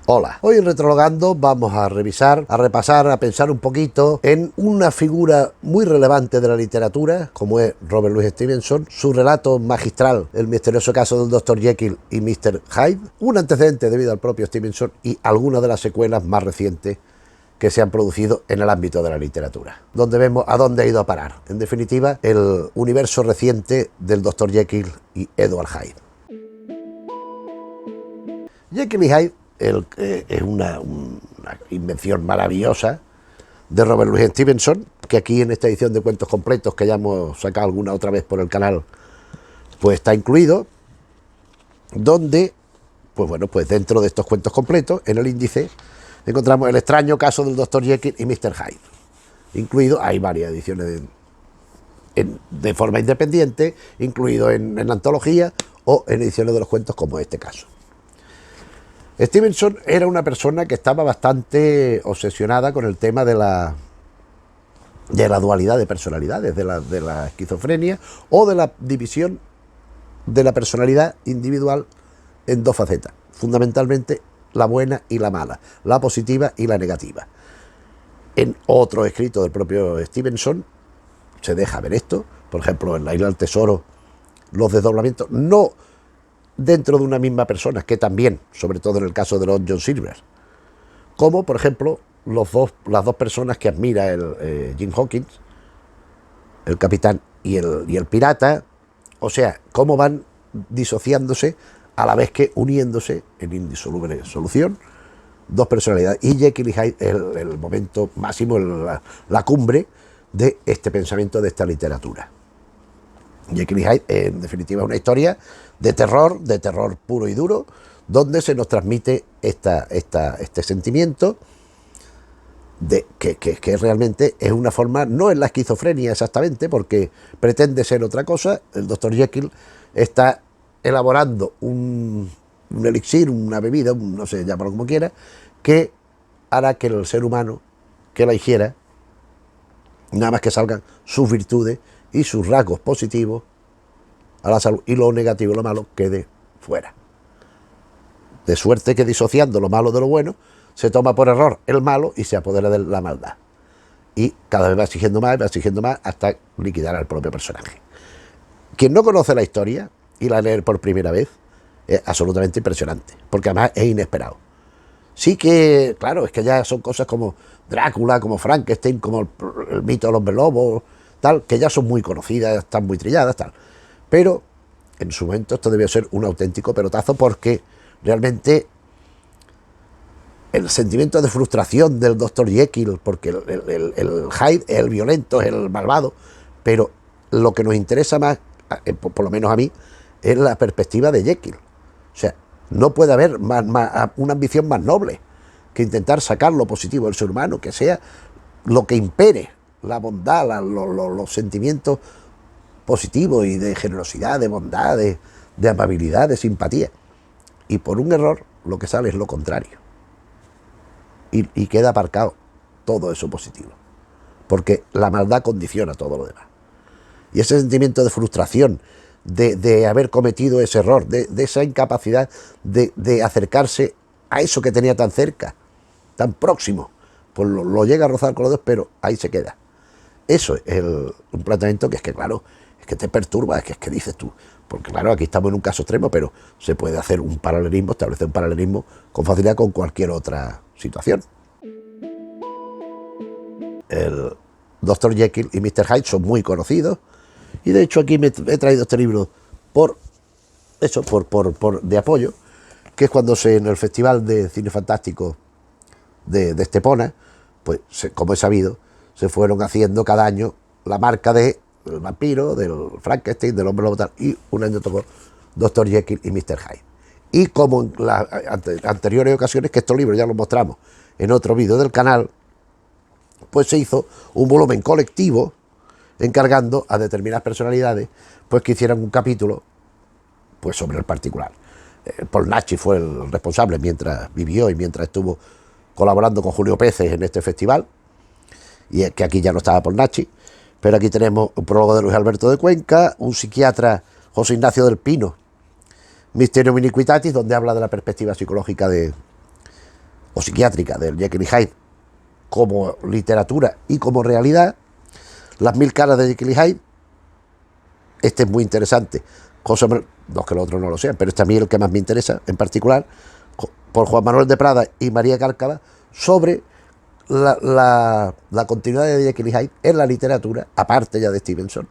Hola, hoy en Retrologando vamos a revisar, a repasar, a pensar un poquito en una figura muy relevante de la literatura, como es Robert Louis Stevenson, su relato magistral, El misterioso caso del Dr. Jekyll y Mr. Hyde, un antecedente debido al propio Stevenson y algunas de las secuelas más recientes que se han producido en el ámbito de la literatura, donde vemos a dónde ha ido a parar, en definitiva, el universo reciente del Dr. Jekyll y Edward Hyde. Jekyll y Hyde es una invención maravillosa de Robert Louis Stevenson, que aquí en esta edición de cuentos completos, que ya hemos sacado alguna otra vez por el canal, pues está incluido, donde, pues bueno, pues dentro de estos cuentos completos, en el índice, encontramos el extraño caso del Dr. Jekyll y Mr. Hyde. Incluido, hay varias ediciones de forma independiente, incluido en antología o en ediciones de los cuentos como este caso. Stevenson era una persona que estaba bastante obsesionada con el tema de la dualidad de personalidades, de la esquizofrenia o de la división de la personalidad individual en dos facetas, fundamentalmente la buena y la mala, la positiva y la negativa. En otro escrito del propio Stevenson se deja ver esto, por ejemplo, en La isla del tesoro, los desdoblamientos, no dentro de una misma persona, que también, sobre todo en el caso de John Silver, como por ejemplo las dos personas que admira Jim Hawkins, el capitán y el pirata, o sea, cómo van disociándose a la vez que uniéndose en indisoluble solución, dos personalidades. Y Jekyll y Hyde es el momento máximo, la cumbre de este pensamiento, de esta literatura. Jekyll y Hyde, en definitiva, es una historia de terror puro y duro, donde se nos transmite este sentimiento de que realmente es una forma, no es la esquizofrenia exactamente, porque pretende ser otra cosa. El Dr. Jekyll está elaborando un elixir, una bebida, no sé, llámalo como quiera, que hará que el ser humano que la hiciera, nada más que salgan sus virtudes y sus rasgos positivos a la salud, y lo negativo y lo malo quede fuera. De suerte que, disociando lo malo de lo bueno, se toma por error el malo y se apodera de la maldad. Y cada vez va exigiendo más hasta liquidar al propio personaje. Quien no conoce la historia y la lee por primera vez, es absolutamente impresionante, porque además es inesperado. Sí que, claro, es que ya son cosas como Drácula, como Frankenstein, como el mito del hombre lobo, tal, que ya son muy conocidas, están muy trilladas, tal. Pero en su momento esto debió ser un auténtico pelotazo, porque realmente el sentimiento de frustración del Dr. Jekyll, porque el Hyde es el violento, es el malvado, pero lo que nos interesa más, por lo menos a mí, es la perspectiva de Jekyll. O sea, no puede haber una ambición más noble que intentar sacar lo positivo del ser humano, que sea lo que impere, la bondad, los sentimientos positivos y de generosidad, de bondad, de amabilidad, de simpatía. Y por un error lo que sale es lo contrario. Y queda aparcado todo eso positivo, porque la maldad condiciona todo lo demás. Y ese sentimiento de frustración, de haber cometido ese error, de esa incapacidad de acercarse a eso que tenía tan cerca, tan próximo, pues lo llega a rozar con los dedos, pero ahí se queda. Eso es un planteamiento que es que, claro, es que te perturba, es que dices tú, porque claro, aquí estamos en un caso extremo, pero se puede hacer un paralelismo, establecer un paralelismo con facilidad con cualquier otra situación. El Dr. Jekyll y Mr. Hyde son muy conocidos, y de hecho aquí me he traído este libro de apoyo, que es cuando en el Festival de Cine Fantástico de Estepona, pues como he sabido, se fueron haciendo cada año la marca del vampiro, del Frankenstein, del hombre lobo, tal, y un año tocó Dr. Jekyll y Mr. Hyde. Y como en las anteriores ocasiones, que estos libros ya los mostramos en otro vídeo del canal, pues se hizo un volumen colectivo encargando a determinadas personalidades pues que hicieran un capítulo pues sobre el particular. Paul Naschy fue el responsable mientras vivió y mientras estuvo colaborando con Julio Peces en este festival, y es que aquí ya no estaba Paul Naschy, pero aquí tenemos un prólogo de Luis Alberto de Cuenca, un psiquiatra, José Ignacio del Pino, Mysterium Iniquitatis, donde habla de la perspectiva psicológica de o psiquiátrica del Jekyll y Hyde como literatura y como realidad. Las 1000 caras de Jekyll y Hyde, este es muy interesante, no es que los otros no lo sean, pero este a mí es el que más me interesa, en particular, por Juan Manuel de Prada y María Cárcava, sobre la continuidad de Jekyll y Hyde en la literatura, aparte ya de Stevenson,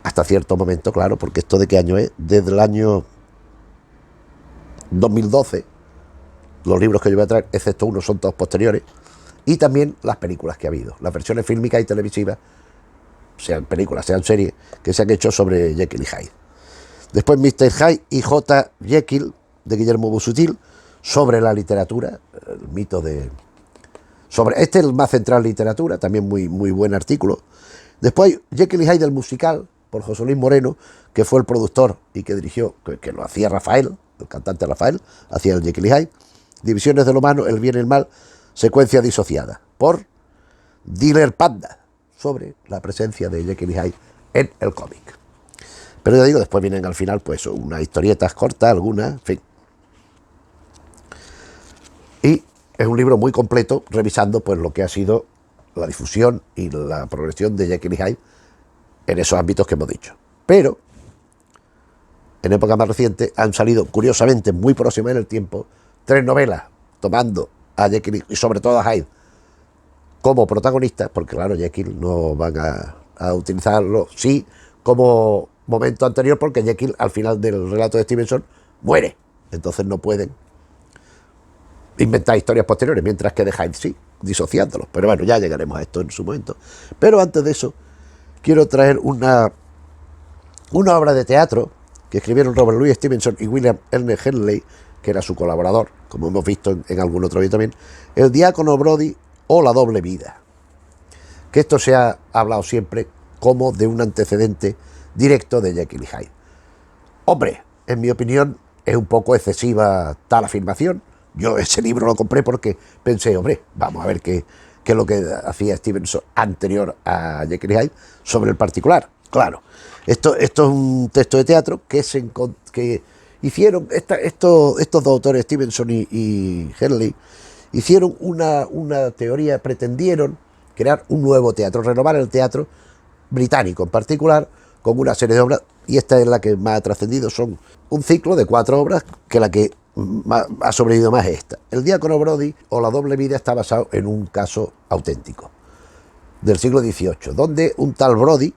hasta cierto momento, claro, porque esto de qué año es, desde el año 2012, los libros que yo voy a traer, excepto uno, son todos posteriores, y también las películas que ha habido, las versiones fílmicas y televisivas, sean películas, sean series, que se han hecho sobre Jekyll y Hyde. Después Mr. Hyde y J. Jekyll, de Guillermo Busuttil, sobre la literatura, el mito de... Este es el más central literatura, también muy buen artículo. Después Jekyll y Hyde, el musical, por José Luis Moreno, que fue el productor y que dirigió, que lo hacía Rafael, el cantante Rafael, hacía el Jekyll y Hyde. Divisiones de lo humano, el bien y el mal, secuencia disociada, por Diller Panda, sobre la presencia de Jekyll y Hyde en el cómic. Pero ya digo, después vienen al final pues unas historietas cortas, algunas, en fin. Y es un libro muy completo, revisando pues lo que ha sido la difusión y la progresión de Jekyll y Hyde en esos ámbitos que hemos dicho. Pero en época más reciente han salido, curiosamente, muy próximas en el tiempo, 3 novelas tomando a Jekyll y sobre todo a Hyde como protagonistas, porque claro, Jekyll no van a utilizarlo, sí, como momento anterior, porque Jekyll al final del relato de Stevenson muere, entonces no pueden inventar historias posteriores, mientras que de Hyde sí, disociándolos. Pero bueno, ya llegaremos a esto en su momento. Pero antes de eso, quiero traer una obra de teatro que escribieron Robert Louis Stevenson y William Ernest Henley, que era su colaborador, como hemos visto en algún otro vídeo también, El diácono Brodie o La doble vida. Que esto se ha hablado siempre como de un antecedente directo de Jekyll y Hyde. Hombre, en mi opinión es un poco excesiva tal afirmación. Yo ese libro lo compré porque pensé, hombre, vamos a ver qué es lo que hacía Stevenson anterior a Jekyll y Hyde sobre el particular. Claro, esto es un texto de teatro que hicieron estos dos autores, Stevenson y Henley, hicieron una teoría, pretendieron crear un nuevo teatro, renovar el teatro británico en particular, con una serie de obras, y esta es la que más ha trascendido. Son un ciclo de 4 obras, que la que ha sobrevivido más es esta. El diácono Brodie o La doble vida está basado en un caso auténtico del siglo XVIII, donde un tal Brodie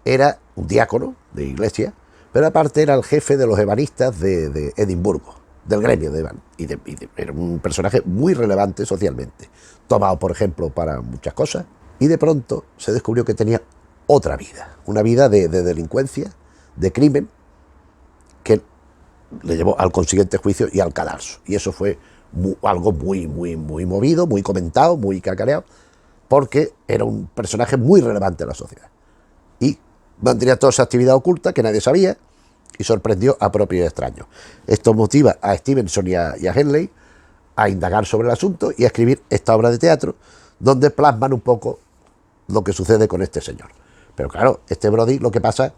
era un diácono de iglesia, pero aparte era el jefe de los ebanistas de Edimburgo, del gremio de Eban, era un personaje muy relevante socialmente, tomado por ejemplo para muchas cosas, y de pronto se descubrió que tenía otra vida, una vida de delincuencia, de crimen, que le llevó al consiguiente juicio y al cadalso. Y eso fue algo muy movido, muy comentado, muy cacareado, porque era un personaje muy relevante en la sociedad. Y mantenía toda esa actividad oculta que nadie sabía y sorprendió a propios extraños. Esto motiva a Stevenson y a Henley a indagar sobre el asunto y a escribir esta obra de teatro, donde plasman un poco lo que sucede con este señor. Pero claro, este Brodie, lo que pasa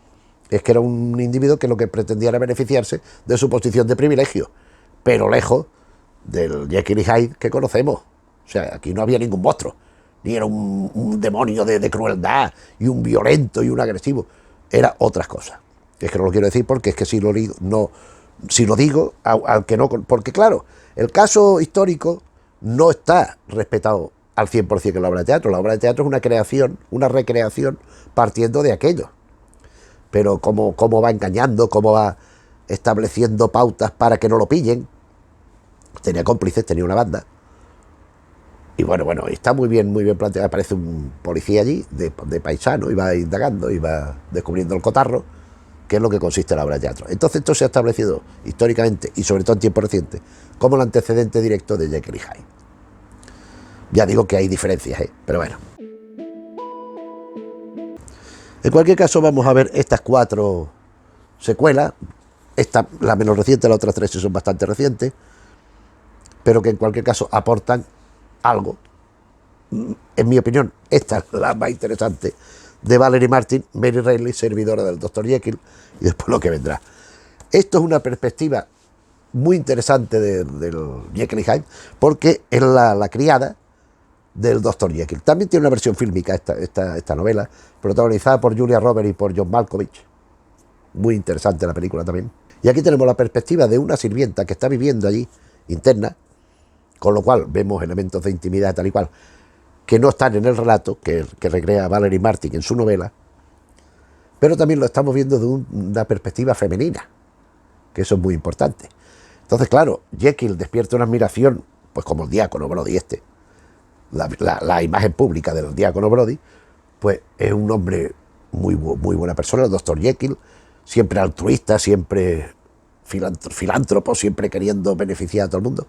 es que era un individuo que lo que pretendía era beneficiarse de su posición de privilegio, pero lejos del Jekyll y Hyde que conocemos. O sea, aquí no había ningún monstruo, ni era un demonio de crueldad, y un violento y un agresivo. Era otras cosas. Es que no lo quiero decir porque es que si lo digo, al que no... Porque claro, el caso histórico no está respetado al 100% en la obra de teatro. La obra de teatro es una creación, una recreación partiendo de aquello. Pero cómo va engañando, cómo va estableciendo pautas para que no lo pillen. Tenía cómplices, tenía una banda. Y bueno, está muy bien planteado. Aparece un policía allí, de paisano, y va indagando, y va descubriendo el cotarro, que es lo que consiste en la obra de teatro. Entonces esto se ha establecido históricamente, y sobre todo en tiempo reciente, como el antecedente directo de Jekyll y Hyde. Ya digo que hay diferencias, pero bueno. En cualquier caso, vamos a ver estas 4 secuelas. Esta, la menos reciente, las otras 3 son bastante recientes, pero que en cualquier caso aportan algo. En mi opinión, esta es la más interesante, de Valerie Martin, Mary Reilly, servidora del Dr. Jekyll, y después lo que vendrá. Esto es una perspectiva muy interesante del Jekyll y Hyde, porque es la criada del Dr. Jekyll. También tiene una versión fílmica esta novela, protagonizada por Julia Roberts y por John Malkovich. Muy interesante la película también. Y aquí tenemos la perspectiva de una sirvienta que está viviendo allí, interna, con lo cual vemos elementos de intimidad tal y cual, que no están en el relato que recrea Valerie Martin en su novela, pero también lo estamos viendo de una perspectiva femenina, que eso es muy importante. Entonces, claro, Jekyll despierta una admiración, pues como el diácono Brody la imagen pública del diácono Brody, pues es un hombre muy buena persona, el Dr. Jekyll, siempre altruista, siempre filántropo, siempre queriendo beneficiar a todo el mundo.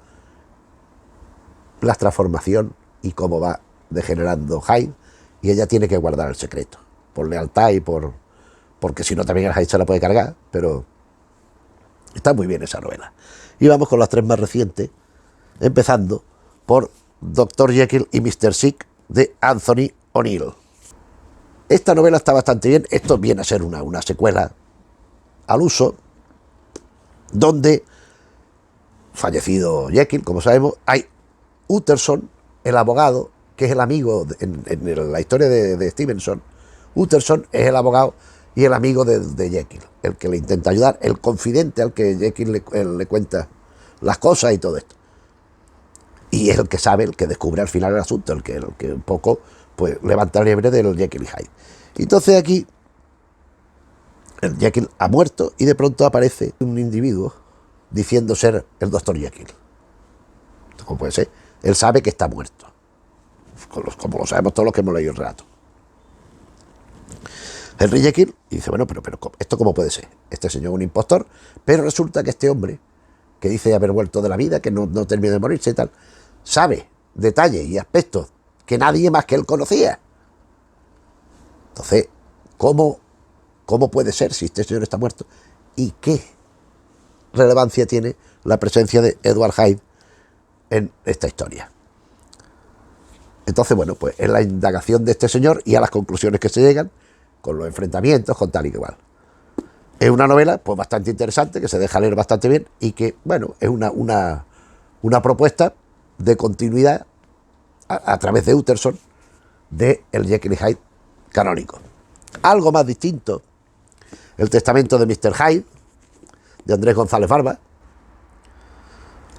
La transformación y cómo va degenerando Hyde, y ella tiene que guardar el secreto, por lealtad y porque si no también el Hyde se la puede cargar, pero está muy bien esa novela. Y vamos con las tres más recientes, empezando por Dr. Jekyll y Mr. Hyde de Anthony O'Neill. Esta novela está bastante bien. Esto viene a ser una secuela al uso, donde, fallecido Jekyll, como sabemos, hay Utterson, el abogado, que es el amigo, en la historia de Stevenson, Utterson es el abogado y el amigo de Jekyll, el que le intenta ayudar, el confidente al que Jekyll le cuenta las cosas y todo esto. Y es el que sabe, el que descubre al final el asunto, el que un poco pues levanta la liebre del Jekyll y Hyde. Y entonces aquí el Jekyll ha muerto y de pronto aparece un individuo diciendo ser el Dr. Jekyll. ¿Cómo puede ser? Él sabe que está muerto, como lo sabemos todos los que hemos leído el relato. Henry Jekyll dice, bueno, pero ¿esto cómo puede ser? Este señor es un impostor, pero resulta que este hombre, que dice haber vuelto de la vida, que no termina de morirse y tal, sabe detalles y aspectos que nadie más que él conocía. Entonces, ¿cómo puede ser si este señor está muerto? ¿Y qué relevancia tiene la presencia de Edward Hyde en esta historia? Entonces, bueno, pues es la indagación de este señor y a las conclusiones que se llegan, con los enfrentamientos, con tal y igual. Es una novela pues bastante interesante, que se deja leer bastante bien y que, bueno, es una propuesta de continuidad a través de Utterson de el Jekyll y Hyde canónico. Algo más distinto, El testamento de Mr. Hyde, de Andrés González Barba.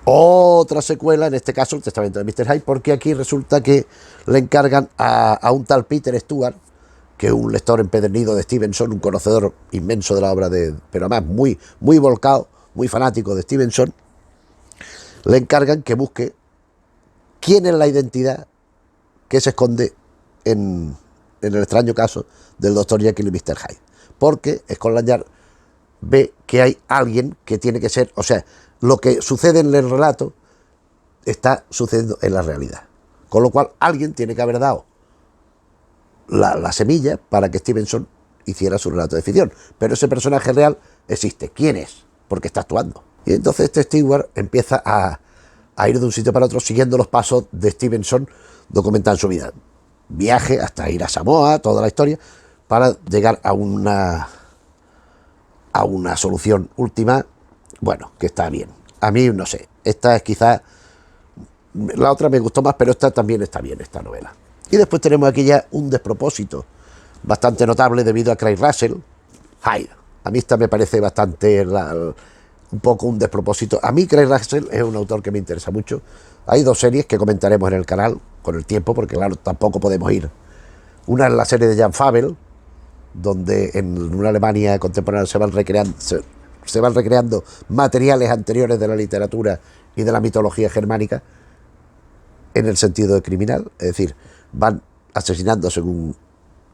Otra secuela, en este caso El testamento de Mr. Hyde, porque aquí resulta que le encargan a un tal Peter Stewart, que es un lector empedernido de Stevenson, un conocedor inmenso de la obra pero además muy volcado, muy fanático de Stevenson, le encargan que busque quién es la identidad que se esconde en el extraño caso del Dr. Jekyll y Mr. Hyde, porque Scotland Yard ve que hay alguien que tiene que ser, o sea, lo que sucede en el relato está sucediendo en la realidad, con lo cual alguien tiene que haber dado la semilla para que Stevenson hiciera su relato de ficción, pero ese personaje real existe. ¿Quién es? Porque está actuando. Y entonces este Stewart empieza a ir de un sitio para otro siguiendo los pasos de Stevenson documentando su vida, viaje hasta ir a Samoa, toda la historia, para llegar a una solución última, bueno, que está bien. A mí, no sé, esta es quizás, la otra me gustó más, pero esta también está bien, esta novela. Y después tenemos aquí ya un despropósito bastante notable debido a Craig Russell, Hyde. A mí esta me parece bastante un poco un despropósito. A mí Craig Russell es un autor que me interesa mucho. Hay dos series que comentaremos en el canal con el tiempo, porque claro, tampoco podemos ir. Una es la serie de Jan Fabel, donde en una Alemania contemporánea se van recreando materiales anteriores de la literatura y de la mitología germánica en el sentido de criminal, es decir, van asesinando según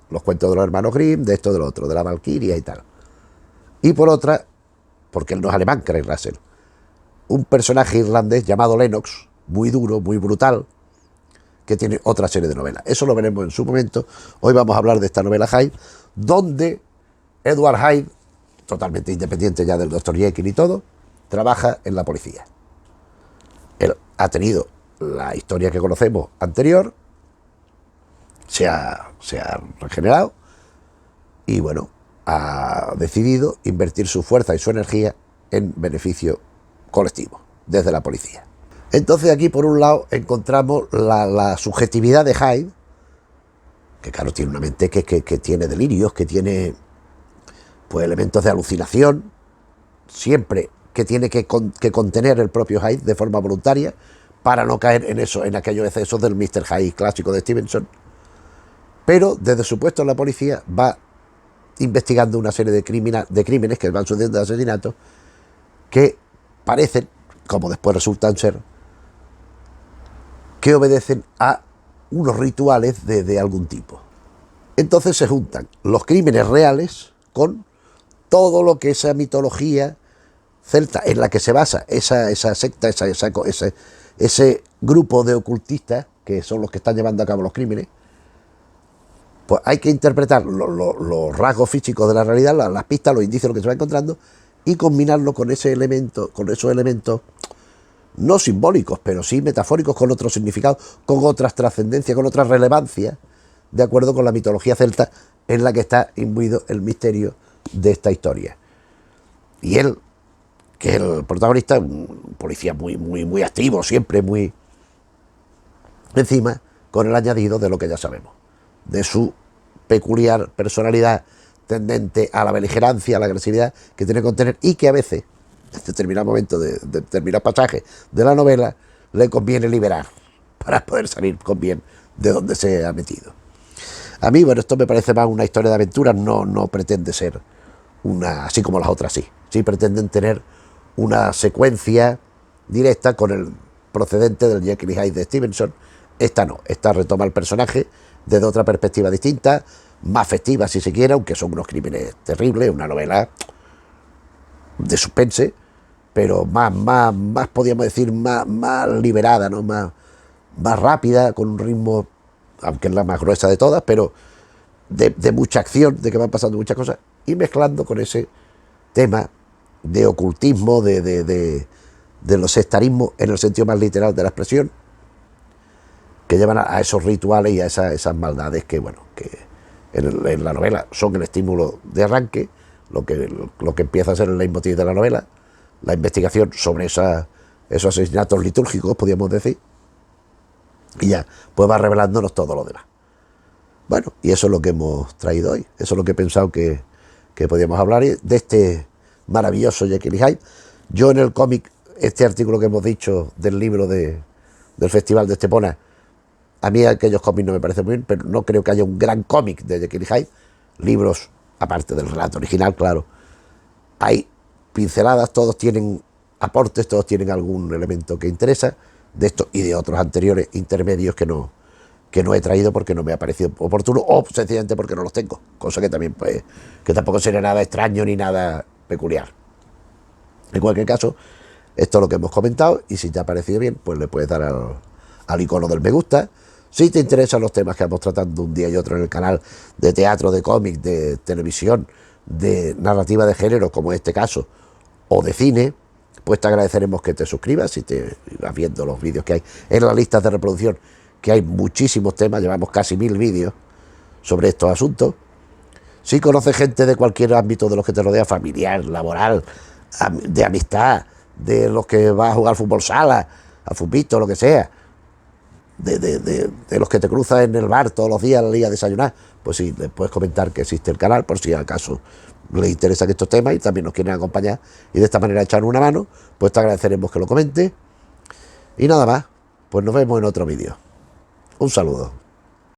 los cuentos de los hermanos Grimm, de esto, de lo otro, de la Valquiria y tal. Y por otra, porque él no es alemán, Craig Russell, un personaje irlandés llamado Lennox, muy duro, muy brutal, que tiene otra serie de novelas. Eso lo veremos en su momento. Hoy vamos a hablar de esta novela Hyde, donde Edward Hyde, totalmente independiente ya del Dr. Jekyll y todo, trabaja en la policía. Él ha tenido la historia que conocemos anterior, se ha regenerado y bueno, ha decidido invertir su fuerza y su energía en beneficio colectivo, desde la policía. Entonces aquí por un lado encontramos la subjetividad de Hyde, que claro, tiene una mente que tiene delirios, que tiene pues elementos de alucinación, siempre que tiene que contener el propio Hyde de forma voluntaria para no caer en eso, en aquellos excesos del Mr. Hyde clásico de Stevenson. Pero desde su puesto en la policía va investigando una serie de crímenes que van sucediendo, de asesinatos, que parecen, como después resultan ser, que obedecen a unos rituales de algún tipo. Entonces se juntan los crímenes reales con todo lo que esa mitología celta en la que se basa esa secta, ese grupo de ocultistas que son los que están llevando a cabo los crímenes. Pues hay que interpretar los rasgos físicos de la realidad, las pistas, los indicios, lo que se va encontrando, y combinarlo con esos elementos no simbólicos, pero sí metafóricos, con otros significados, con otras trascendencias, con otras relevancias, de acuerdo con la mitología celta en la que está imbuido el misterio de esta historia. Y él, que es el protagonista, un policía muy activo, siempre muy encima, con el añadido de lo que ya sabemos, de su peculiar personalidad tendente a la beligerancia, a la agresividad que tiene que contener, y que a veces, en determinado momento de determinados pasajes de la novela, le conviene liberar para poder salir con bien de donde se ha metido. A mí, bueno, esto me parece más una historia de aventuras, no pretende ser una, así como las otras sí pretenden tener una secuencia directa con el procedente del Jekyll y Hyde de Stevenson. Esta no, esta retoma el personaje desde otra perspectiva distinta, más festiva si se quiere, aunque son unos crímenes terribles, una novela de suspense, pero más podríamos decir, más liberada, ¿no? más rápida, con un ritmo, aunque es la más gruesa de todas, pero de mucha acción, de que van pasando muchas cosas, y mezclando con ese tema de ocultismo, de los sectarismos en el sentido más literal de la expresión, que llevan a esos rituales y a esas maldades que, bueno, que en la novela son el estímulo de arranque, lo que empieza a ser el leitmotiv de la novela, la investigación sobre esos asesinatos litúrgicos, podríamos decir, y ya, pues va revelándonos todo lo demás. Bueno, y eso es lo que hemos traído hoy, eso es lo que he pensado que podíamos hablar de este maravilloso Jekyll y Hyde. Yo en el cómic, este artículo que hemos dicho del libro del Festival de Estepona, a mí aquellos cómics no me parecen muy bien, pero no creo que haya un gran cómic de Jekyll y Hyde. Libros, aparte del relato original, claro, hay pinceladas, todos tienen aportes, todos tienen algún elemento que interesa, de estos y de otros anteriores intermedios que no he traído porque no me ha parecido oportuno, o sencillamente porque no los tengo, cosa que también, pues, que tampoco sería nada extraño ni nada peculiar. En cualquier caso, esto es lo que hemos comentado, y si te ha parecido bien, pues le puedes dar al icono del me gusta. Si te interesan los temas que vamos tratando un día y otro en el canal, de teatro, de cómic, de televisión, de narrativa de género, como en este caso, o de cine, pues te agradeceremos que te suscribas y te vas viendo los vídeos que hay en las listas de reproducción, que hay muchísimos temas, llevamos casi 1000 vídeos sobre estos asuntos. Si conoces gente de cualquier ámbito de los que te rodea, familiar, laboral, de amistad, de los que vas a jugar fútbol sala, al futbito, lo que sea, de los que te cruzas en el bar todos los días al día a desayunar, pues sí, les puedes comentar que existe el canal por si acaso les interesan estos temas y también nos quieren acompañar y de esta manera echar una mano, pues te agradeceremos que lo comentes. Y nada más, pues nos vemos en otro vídeo. Un saludo.